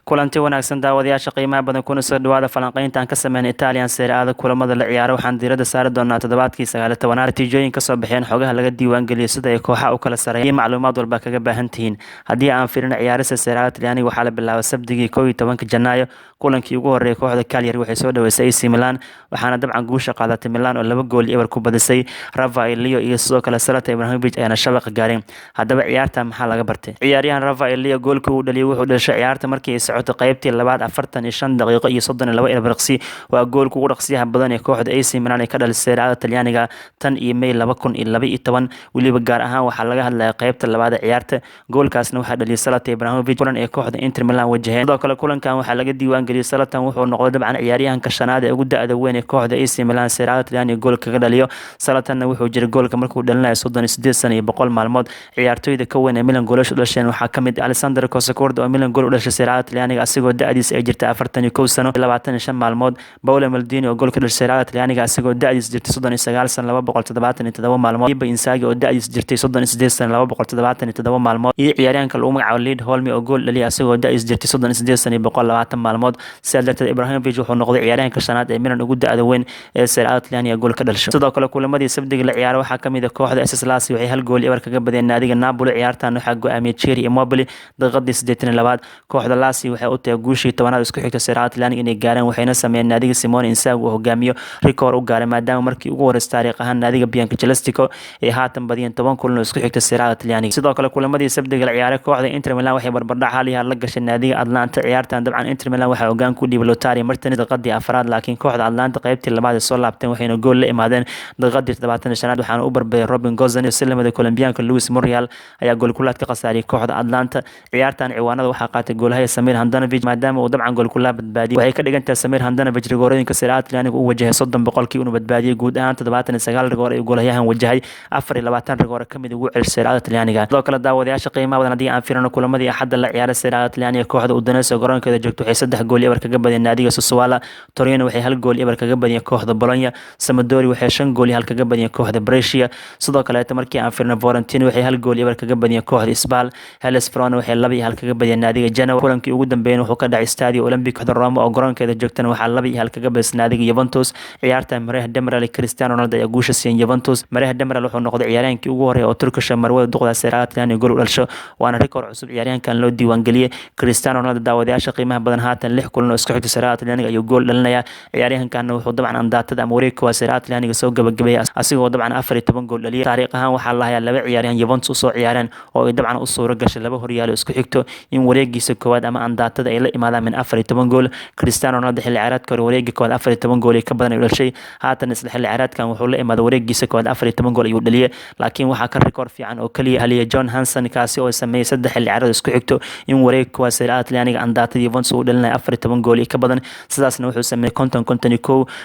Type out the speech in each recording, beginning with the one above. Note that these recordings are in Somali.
kulanti wanaagsan daawadayaasha qiimaha badan kuna soo dhawaada falanqeynta aan ka sameynay Italian Serie A kulamada la ciyaaro waxaan diiradda saari doonaa toddobaadkii 19 natiijooyin ka soo baxeen xogaha laga diiwaan geliyay sida ay kooxaha u kala sareeyeen macluumaad walba kaga baahan tihiin haddii aan fiirino ciyaarista Serie A Talyaaniga waxaa la bilaabay Sabtidii 11 Janaayo kulankii ugu horeeyay kooxda Cagliari waxay soo dhaweysay AC Milan waxaana dabcan guusha qaadatay Milan oo 2 gool eber ku badisay Rafaelio iyo sidoo kale Zlatan Ibrahimovic ayana shabaqa gaareen haddaba ciyaarta maxaa laga bartay ciyaaryahan Rafaelio goolkii uu dhaliyay wuxuu dhashay ciyaarta markii ay socotay qaybtii labaad 45 daqiiqo iyo 32 ilbiriqsi waa goolka ugu dhaqsiyaha badan ee kooxda AC Milan ay ka dhalisay Serie A Talyaaniga tan iyo May 2012 waliba gaar ahaan waxaa laga hadlayaa qaybta labaad ee ciyaarta goolkaasna waxaa dhaliyay Zlatan Ibrahimovic kulan ee kooxda Inter Milan wajaheen sidoo kale kulankan waxaa laga diiwaan geliyay Zlatan wuxuu noqday dabcan ciyaaryahanka shanaad ee ugu da'da weyn ee kooxda AC Milan Serie A Talyaaniga gool kaga dhaliyo Zlatanna wuxuu jiray goolka markuu dhalinayo 38 sano iyo 100 maalmood ciyaartoyda ka weyn ee Milan goolasho dhasheen waxaa kamid Alessandro Cosacordo oo Milan gool u dhashay Serie A Talyaaniga asigoo da'diisa ay jirtay 41 sano 25 maalmood Paolo Maldini oo gool ka dhashay Serie A Talyaaniga asigoo da'diisa jirtay 39 sano 277 maalmood Iba Inzaghi oo da'diisa jirtay 38 sano 277 maalmood iyo ciyaaryahanka lagu magacaabo Lead Holme oo gool dhaliyay asigoo da'diisa jirtay 38 sano 120 maalmood Zlatan Ibrahimovic wuxuu noqday ciyaaryahanka shanaad ee Milan ugu da'da weyn ee Serie A Talyaaniga gool ka dhashay sidoo kale kulamadii Sabtidii la ciyaaray waxaa kamid ah kooxda SS Lazio waxay hal gool eber kaga badiyeen naadiga Napoli ciyaartan waxaa go'aamiyay Thierry Immobile daqiiqadii 82 kooxda Lazio waxay u tahay guushii 10aad isku xigta Serie A Talyaaniga inay gaareen waxayna sameeyeen naadiga Simone Inzaghi oo hogaamiyo rikoor u gaaray maadaama markii ugu horeysay taariikh ahaan naadiga Bianconcelestico ay haatan badiyeen 10 kulan oo isku xigta Serie A Talyaaniga sidoo kale kulamadii Sabtidii la ciyaaray kooxda Inter Milan waxay barbardhac hal iyo hal la gashay naadiga Atlanta ciyaartan dabcan Inter Milan waxay hoggaan ku dhiibay Lautaro Martinez daqiiqadii afraad laakiin kooxda Atlanta qaybtii labaad ay soo laabteen waxayna gool la imaadeen daqiiqadii 75aad waxaana u barbaray Robin Gosens iyo Silamada Colombianka Luis Muriel ayaa gool kulaad ka qasaariyay kooxda Atlanta ciyaartan ciwaanada waxaa qaatay goolahaya Samir Handanovic maadaama uu dabcan gool kulaad badbaadiyay waxay ka dhigan tahay Samir Handanovic rigoorooyinka Serie A Talyaaniga uu wajahay 30% inuu badbaadiyay guud ahaan 79 rigoor ay goolahayahan wajahay 24 rigoor kamid ugu cel Serie A Talyaaniga sidoo kale daawadayaasha qiimaha badan haddii aan fiirino kulamadii Axadda la ciyaaray Serie A Talyaaniga kooxda Udinese garoonkeeda joogto waxay 3 gool eber kaga badiyeen naadiga Sassuolo Torino waxay 1 gool eber kaga badiyeen kooxda Bologna Sampdoria waxay 5 gool hal kaga badiyeen kooxda Brescia sidoo kale markii aan fiirino Fiorentina waxay 1 gool eber kaga badiyeen kooxda Spal Hellas Verona waxay 2 hal kaga badiyeen naadiga Genoa kulankii ugu dambeeyay wuxuu ka dhacay Stadio Olimpico de Roma oo garoonkeeda joogtana waxaa 2 hal kaga badisay naadiga Juventus ciyaarta Mareha Demiral iyo Cristiano Ronaldo ayaa guusha siiyay Juventus Mareha Demiral wuxuu noqday ciyaaryahankii ugu horeeyay oo Turkish marwada duqda Serie A Talyaaniga gool u dhasho waana rikoor cusub ciyaaryahankan loo diiwaan geliyay Cristiano Ronaldo daawadayaasha qiimaha badan haatan 6 kulan oo isku xigta Serie A Talyaaniga ayuu gool dhalinaya ciyaaryahankan wuxuu dabcan andaatada ama wareegka Serie A Talyaaniga soo gabagabeeyay asigoo dabcan 14 gool dhaliyay taariikh ahaan waxaa la hayaa 2 ciyaaryahan Juventus soo ciyaareen oo ay dabcan u suura gashay 2 horyaalo isku xigto in wareegiisa koowaad ama andaatada ay la imaadaan min 14 gool Cristiano Ronaldo xilli ciyaareedka hore wareegga koowaad 14 gool ka badan ayuu dhashay haatan isla xilli ciyaareedkan wuxuu la imaaday wareegiisa koowaad 14 gool ayuu dhaliyay laakiin waxaa ka rikoor fiican oo kaliya haliya John Hansen kaasi oo sameeyay 3 xilli ciyaareed isku xigto in wareegga koowaad Serie A Talyaaniga andaatada Juventus uu dhalinayo 14 gool ka badan sidaasna wuxuu sameeyay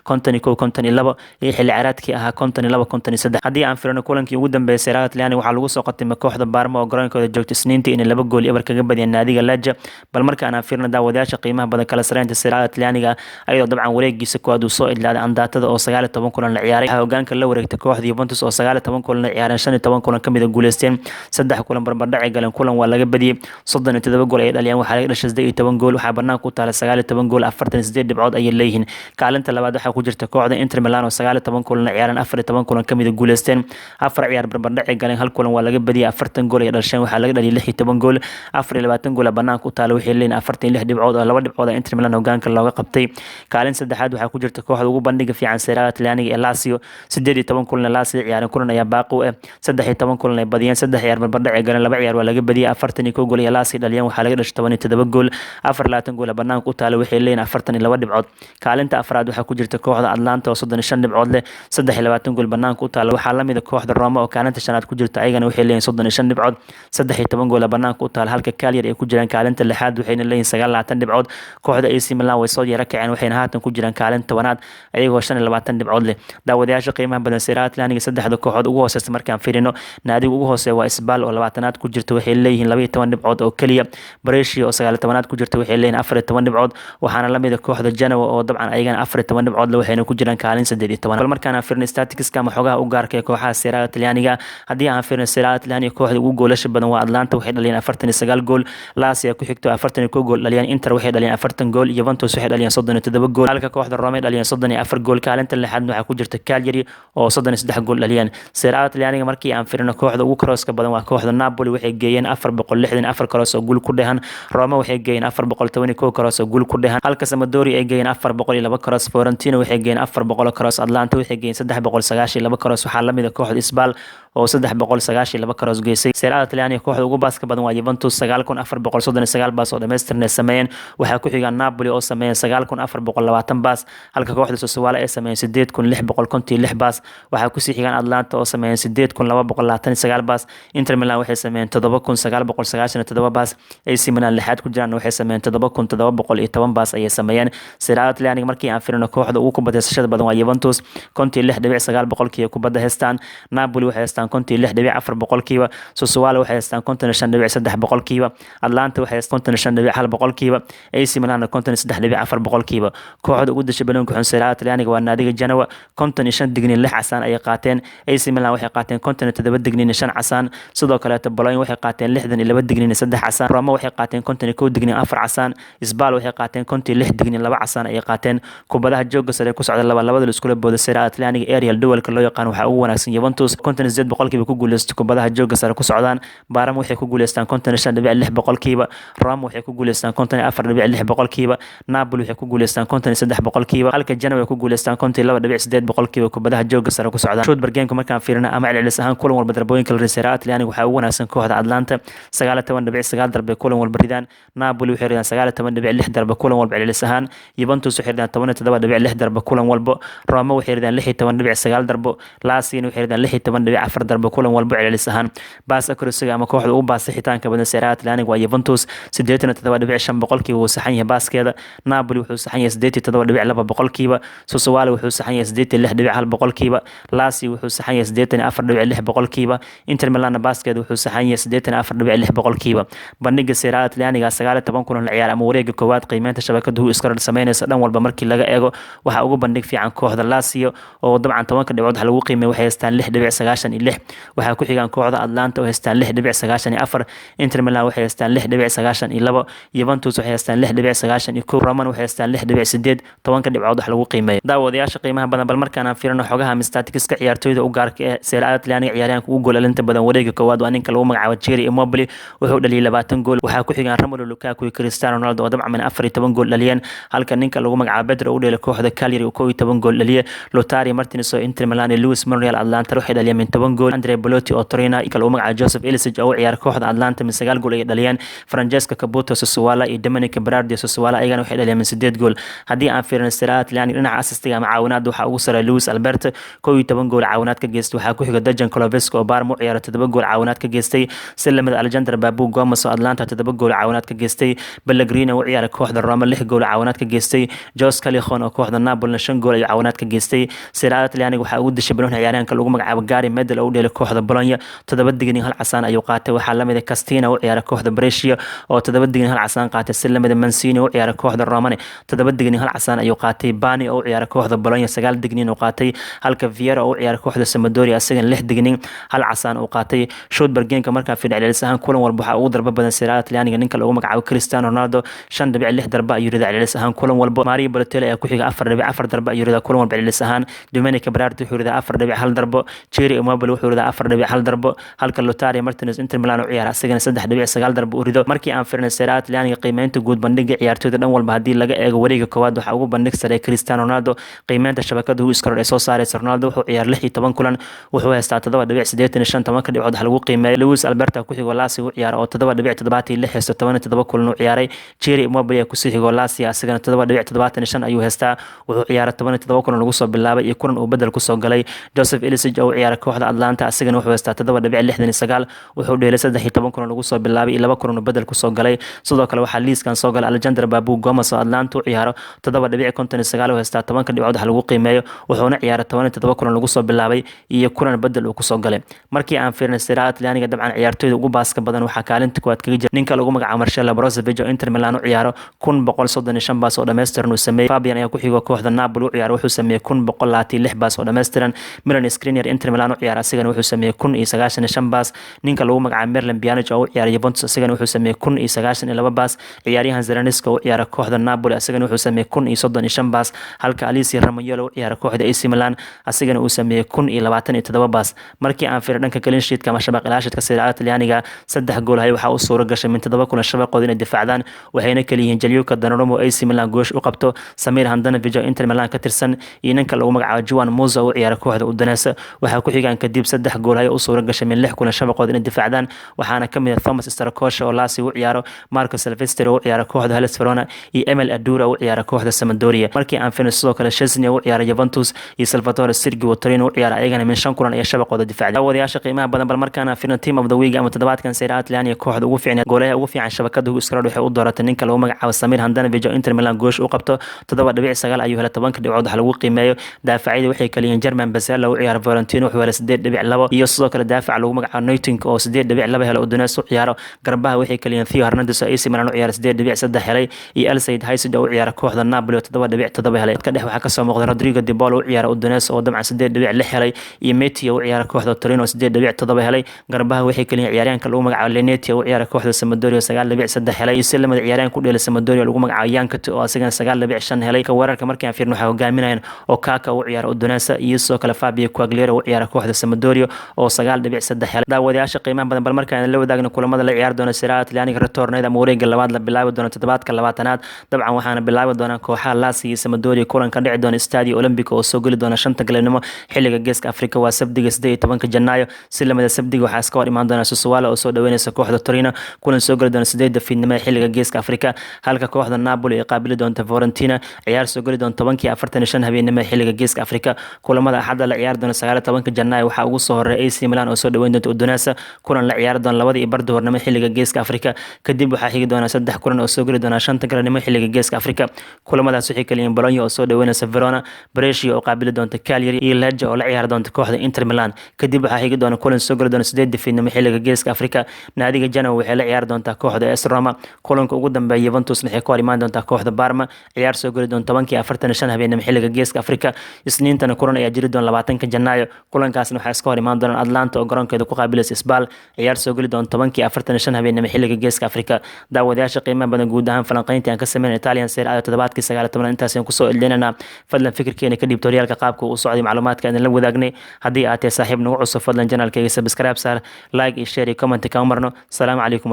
51 iyo xilli ciyaareedkii ahaa 52 haddii aan fiirino kulankii ugu dambeeyay Serie A Talyaaniga waxaa lagu soo qatimay kooxda Parma oo garoonkooda joogtay Isniintii in 2 gool eber kaga badiyeen naadiga Lazio bal markaan aan fiirino daawadayaasha qiimaha badan kala sareynta Serie A Talyaaniga ayadoo dabcan wareegiisa koowaad uu soo idlaaday andaatada oo 19 kulan la ciyaaray hogaanka la wareegtay kooxda Juventus oo 19 kulan la ciyaareen 15 kulan kamid ah guuleysteen 3 kulan barbardhac ay galeen kulan waa laga badiyay 37 gool ay dhaliyeen waxaa laga dhashay 18 gool waxaa banaanka u taalay 19 gool 48 dhibcood ayay leeyihiin kaalinta labaad waxaa ku jirta kooxda Inter Milan oo 19 kulan la ciyaareen 14 kulan kamid ah guuleysteen 4 ciyaar barbardhac ay galeen hal kulan waa laga badiyay 40 gool ay dhasheen waxaa laga dhaliyay 16 gool 24 gool banaanka u taalay waxay leeyihiin 46 dhibcood oo 2 dhibcood Inter Milan hogaanka looga qabtay kaalin saddexaad waxaa ku jirta kooxda ugu bandhiga fiican Serie A Talyaaniga ee Lazio 18 kulan Lazio ciyaareen kulan ayaa baaqi u ah 13 kulan ay badiyeen 3 ciyaar barbardhac ay galeen 2 ciyaar waa laga badiyay 41 gool ay Lazio dhaliyeen waxaa laga dhashay 17 gool 24 gool banaanka u taalay waxay leeyihiin 42 dhibcood kaalinta afraad waxaa ku jirta kooxda Atlanta oo 35 dhibcood leh 23 gool banaanka u taalay waxaa la mid ah kooxda Roma oo kaalinta shanaad ku jirta ayagana waxay leeyihiin 35 dhibcood 13 gool banaanka u taalay halka Cagliari ay ku jiraan kaalinta lixaad waxayna leeyihiin 29 dhibcood kooxda AC Milan way soo yara kaceen waxayna haatan ku jiraan kaalinta 10aad ayagoo 25 dhibcood leh daawadayaasha qiimaha badan Serie A Talyaaniga saddexda kooxood ugu hooseysa markaan fiirino naadiga ugu hooseeya waa Spal oo 20aad ku jirta waxay leeyihiin 12 dhibcood oo kaliya Brescia oo 19aad ku jirta waxay leeyihiin 14 dhibcood waxaana la mid ah kooxda Genoa oo dabcan ayagana 14 dhibcood leh waxayna ku jiraan kaalin 18 bal markaan aan fiirino statistics ama xogaha u gaarka ee kooxaha Serie A Talyaaniga haddii aan fiirino Serie A Talyaaniga kooxda ugu goolasha badan waa Atlanta waxay dhaliyeen 49 gool Lazio ku xigto 41 1 gool dhaliyeen, Inter waxay dhaliyeen 40 gool, Juventus waxay dhaliyeen 37 gool, halka kooxda Roma ay dhaliyeen 34 gool. kaalinta lixaadna waxaa ku jirta Cagliari oo 33 gool dhaliyeen. Serie A Talyaaniga markii aan fiirino kooxda ugu crosska badan waa kooxda Napoli, waxay geeyeen 464 cross oo gool ku dhehan. Roma waxay geeyeen 412 cross oo gool ku dhehan, halka Sampdoria ay geeyeen 402 cross. Fiorentina waxay geeyeen 400 cross. Atlanta waxay geeyeen 392 cross. waxaa la mid ah kooxda Spal oo 392 cross geysay. Serie A Talyaaniga kooxda ugu baaska badan waa Juventus 9439 baas oo dhameystiran ay sameeyeen. waxaa ku xiga Napoli oo sameeyeen 9420 baas, halka kooxda Sassuolo ay sameeyeen 8656 baas. waxaa ku sii xigaan Atlanta oo sameeyeen 8229 baas. Inter Milan waxay sameeyeen 7997 baas. AC Milan lixaad ku jiraan waxay sameeyeen 7710 baas ayay sameeyeen. Serie A Talyaaniga markii aan fiirino kooxda ugu kubadda badan waa Juventus 56.9% kubadda haystaan. Napoli waxay haystaan 56.4%. Sassuolo waxay haystaan 55.3%. Atlanta waxay haystaan 55.1%. AC Milan 53.4%. kooxda ugu dashay baloonka xun Serie A Talyaaniga waa naadiga Genoa 55 digniin 6 casaan ayay qaateen. AC Milan waxay qaateen 57 digniin 5 casaan. sidoo kale Bologna waxay qaateen 62 digniin 3 casaan. Roma waxay qaateen 51 digniin 4 casaan. Spal waxay qaateen 56 digniin 2 casaan ayay qaateen. kubadaha jooga sare ku socda labada la isku booda Serie A Talyaaniga aerial duelka loo yaqaan waxaa ugu wanaagsan Juventus 58% ku guuleystay kubadaha jooga sare ku socdaan. Baaram waxay ku guuleystaan 55.6%. Roma waxay ku guuleystaan 54.6%. Napoli waxay ku guuleystaan 53%, halka Genoa ay ku guuleystaan 52.8% kubadaha jooga sare ku socdaan. shoot bargeenka markaan fiirino ama celcelis ahaan kulan walba darbooyinka la Serie A Talyaaniga waxaa ugu wanaagsan kooxda Atlanta 19.9 darbe kulan walba ridaan. Napoli waxay ridaan 19.6 darbe kulan walba celcelis ahaan. Juventus waxay ridaan 17.6 darbe kulan walba. Roma waxay ridaan 16.9 darbo. Lazio waxay ridaan 16.4 darbe kulan walba celcelis ahaan. baas accuracy ama kooxda ugu baas xitaanka badan Serie A Talyaaniga waa Juventus 87.5% wuu saxan yahay baaskeeda. Napoli wuxuu saxan yahay 87.2%. Sassuolo wuxuu saxan yahay 86.1%. Lazio wuxuu saxan yahay 84.6%. Inter Milan baaskeeda wuxuu saxan yahay 84.6%. bandhiga Serie A Talyaaniga 19 kulan la ciyaar ama wareega koowaad qiimeynta shabakadu uu iska sameynaysa dhan walba markii laga eego waxa ugu bandhig fiican kooxda Lazio oo dabcan 10 dhibcood waxa lagu qiimeeyay waxay haystaan 6.96. waxaa ku xigaan kooxda Atlanta oo haystaan 6.94. Inter Milan waxay haystaan 6.92. Juventus waxay haystaan 6.91. Roma waxay haystaan 6.8. 10 dhibcood wax lagu qiimeeyay. daawadayaasha qiimaha badan bal markaan aan fiirino xogaha statistics-ka ciyaartooyda u gaarka ee Serie A Talyaaniga ciyaaryahanka ugu goolinta badan wareega koowaad waa ninka lagu magacaabo Thierry Immobile wuxuu dhaliyay 20 gool. waxaa ku xigaan Romelu Lukaku iyo Cristiano Ronaldo oo dabcan 14 gool dhaliyeen, halka ninka lagu magacaabo Pedro u dhaliyay kooxda Cagliari oo 11 gool dhaliyay. Lautaro Martinez oo Inter Milan iyo Luis Monreal Atlanta waxay dhaliyeen 10 gool. Andrea Belotti oo Torino iyo lagu magacaabo Joseph Ilicic oo ciyaar kooxda Atlanta 9 gool ay dhaliyeen. Francesco Caputo Sassuolo iyo Domenico Berardi Sassuolo ayagana waxay dhaliyeen 8 gool. haddii aan fiirino Serie A Talyaaniga dhinaca assistiga ama caawinaad waxaa ugu sareeya Luis Alberto 11 gool caawinaad ka geystay. waxaa ku xiga Dejan Kulusevski oo Parma u ciyaaray 7 gool caawinaad ka geystay. Salamada Alexander Babu Gomez oo Atlanta 7 gool caawinaad ka geystay. Pellegrini oo ciyaaray kooxda Roma 6 gool caawinaad ka geystay. Jose Callejon oo kooxda Napoli 5 gool caawinaad ka geystay. Serie A Talyaaniga waxaa ugu dishay baloon ciyaaryahanka lagu magacaabo Gary Medel oo u dhaliyay kooxda Bologna 7 digniin 1 casaan ayuu qaatay. waxaa la mid ah Castina oo ciyaaray kooxda Brescia oo 7 digniin 1 casaan qaatay. Salamada Mancini oo ciyaaray kooxda Roma 7 digniin 1 casaan ayuu qaatay. Bani oo ciyaaray kooxda Bologna 9 digniin oo qaatay, halka Vieira oo ciyaaray kooxda Sampdoria asagana 6 digniin 1 casaan oo qaatay. shoot bargeenka markaa celcelis ahaan kulan walba waxaa ugu darba badan Serie A Talyaaniga ninka lagu magacaabo Cristiano Ronaldo 5.6 darba ayuu ridaa celcelis ahaan kulan walba. Mario Balotelli ayaa ku xiga 4.4 darba ayuu ridaa kulan walba celcelis ahaan. Domenico Berardi wuxuu ridaa 4.1 darbo. Thierry Immobile wuxuu ridaa 4.1 darbo, halka Lautaro Martinez Inter Milan oo ciyaara asagana 3.9 darbo u rido. markii aan fiirnay Serie A Talyaaniga qiimeynta guud bandhiga ciyaartooyda dhan walba haddii laga eego wareega koowaad waxaa ugu bandhig sare Cristiano Ronaldo. qiimeynta shabakadu uu iska soo saaraysa Ronaldo wuxuu ciyaar 16 kulan wuxuu haystaa 7.85 10 dhibcood wax lagu qiimeeyay. Luis Alberto ku xigo Lazio uu ciyaar oo 7.76 haysto 17 kulan uu ciyaaray. Thierry Immobile ku sii xigo Lazio asagana 7.75 ayuu haystaa wuxuu ciyaaray 17 kulan lagu soo bilaabay iyo kulan uu bedel ku soo galay. Joseph Ilicic oo ciyaaray kooxda Atlanta asagana wuxuu haystaa 7.69 wuxuu dheelay 13 kulan lagu soo bilaabay iyo 2 kulan uu bedel ku soo galay. sidoo kale waxaa liiskan soo galay Alexander Babu Gomez oo Atlanta u ciyaaro 7.59 haystaa 10 dhibcood wax lagu qiimeeyo wuxuuna ciyaaray 17 kulan lagu soo bilaabay iyo kulan bedel uu ku soo galay. markii aan fiirnay Serie A Talyaaniga dabcan ciyaartooyda ugu baaska badan waxaa kaalinta koowaad kaga jira ninka lagu magacaabo Marcelo Brozovic oo Inter Milan u ciyaaro 1135 baas oo dhameystiran uu sameeyay. Fabian ayaa ku xigo kooxda Napoli u ciyaaro wuxuu sameeyay 1126 baas oo dhameystiran. Milan Skriniar Inter Milan u ciyaaro asagana wuxuu sameeyay 1095 baas. ninka lagu magacaabo Miralem Pjanic oo u ciyaaro Juventus asagana wuxuu sameeyay 1092 laba baas. ciyaaryahan Zelensky oo u ciyaara kooxda Napoli asagana wuxuu sameeyay 1035 baas halka Alessio Romagnolo u ciyaara kooxda AC Milan asagana uu sameeyay 1027 baas. markii aan fiirno dhanka clean sheet ama shabaq ilaashadka Serie A Talyaaniga saddex gool hay waxa uu suura gashay min 7 kulan shabaqooda inay difaacdaan waxayna kala yihiin Gianluca Donnarumma oo AC Milan goosh u qabto, Samir Handanovic oo Inter Milan ka tirsan iyo ninka lagu magacaabo Juan Musso oo u ciyaara kooxda Udinese. waxaa ku xigaan kadib saddex gool hay u suura gashay min 6 kulan shabaqooda inay difaacdaan waxaana kamid ah Thomas Starkosha oo Lazio u ciyaaro, Marco Silvestri oo u ciyaara kooxda Hellas Verona iyo Emil Adura oo u ciyaara kooxda Sampdoria. markii aan fiirno sidoo kale Chesney oo u ciyaara Juventus iyo Salvatore Sirgi oo Torino u ciyaara ayagana min 5 kulan iyo shabaqooda difaacday. wadayaasha qiimaha badan bal markaan fiirno team of the week ama toddobaadkan Serie A Talyaaniga kooxda ugu fiican goolaha ugu fiican shabakada iskala waxay u dooratay ninka lagu magacaabo Samir Handanovic oo Inter Milan goosh u qabto 7.9 ayuu helay 10 dhibcood waxa lagu qiimeeyo. daafacyada waxay kala yihiin German Basel oo u ciyaara Valentino wuxuu helay 8.2 iyo sidoo kale daafac lagu magacaabo Neuting oo 8.2 helay Udinese u ciyaaro. garbaha waxay kala yihiin Theo Hernandez oo AC Milan u ciyaara 8.3 helay iyo El Said Hasid oo u ciyaara kooxda Napoli oo 7.7 helay. ka dhex waxaa ka soo muuqda Rodrigo Di Paul oo u ciyaara Udinese oo dabcan 8.6 helay iyo Messi oo u ciyaara kooxda Torino 8.7 helay. garbaha waxay kala yihiin ciyaaryahanka lagu magacaabo Lenetti oo u ciyaara kooxda Sampdoria 9.3 helay iyo lamada ciyaaryahan ku dheelay Sampdoria lagu magacaabo Yankati oo asagana 9.5 helay. ka wararka markii aan fiirno waxa hogaaminayaan oo Kaka u ciyaara Udinese iyo sidoo kale Fabio Quagliarella oo u ciyaara kooxda Sampdoria oo 9.3 helay. daawadayaasha qiimaha badan bal markaan la wadaagno kulamada la ciyaar doona Serie A Talyaaniga retornada ama wareegga labaad la bilaabi doona toddobaadka 20aad dabcan waxaana bilaabi doona kooxaha Lazio iyo Sampdoria kulanka dhici doona Stadio Olimpico oo soo gali doona 5 galabnimo xilliga geeska Afrika waa Sabtiga 18 Janaayo. si lamada Sabtiga waxaa iska hor imaan doona Sassuolo oo soo dhaweynaysa kooxda Torino kulan soo gali doona 8 fiidnimo xilliga geeska Afrika halka kooxda Napoli ay qaabili doonta Fiorentina ciyaar soo gali doona 10:45 habeenimo xilliga geeska Afrika. kulamada axadda la ciyaar doona 19 Janaayo waxaa ugu soo horeeya AC Milan oo soo dhaweyn doonta Udinese kulan la ciyaar doona 2:15 hornimo xilliga geeska Afrika. kadib waxaa xigi doona 3 kulan oo soo gali doona 5 galabnimo xilliga geeska Afrika. kulamadaas waxay kala yihiin Bologna oo soo dhaweynaysa Verona, Brescia oo qaabili doonta Cagliari iyo Lecce oo la ciyaar doonta kooxda Inter Milan. kadib waxaa xigi doona kulan soo gali doona 8 fiidnimo xilliga geeska Afrika. naadiga Genoa waxay la ciyaar doonta kooxda AS Roma. kulanka ugu dambeeya Juventus waxay ka hor imaan doonta kooxda Parma ciyaar soo gali doona 10:45 habeenimo xilliga geeska Afrika. isniintana kulan ayaa jiri doona 20 Janaayo kulankaasna waxaa iska hor imaan doona Atlanta oo garoonkeeda ku qaabilaysa Spal ciyaar soo gali doona 10:45 habeenimo xilliga geeska Afrika. daawadayaasha qiimaha badan guud ahaan falanqeynta aan ka sameeyay Italian Serie A toddobaadkii 19 intaas aan ku soo ilaalinayna fadlan fikirkeena ka dhib tutorialka qaabka uu socday macluumaadka aan la wadaagnay. haddii aad tahay saaxiib nagu cusub fadlan channelkayga subscribe saar, like iyo share iyo comment ka marno. Assalaamu calaykum.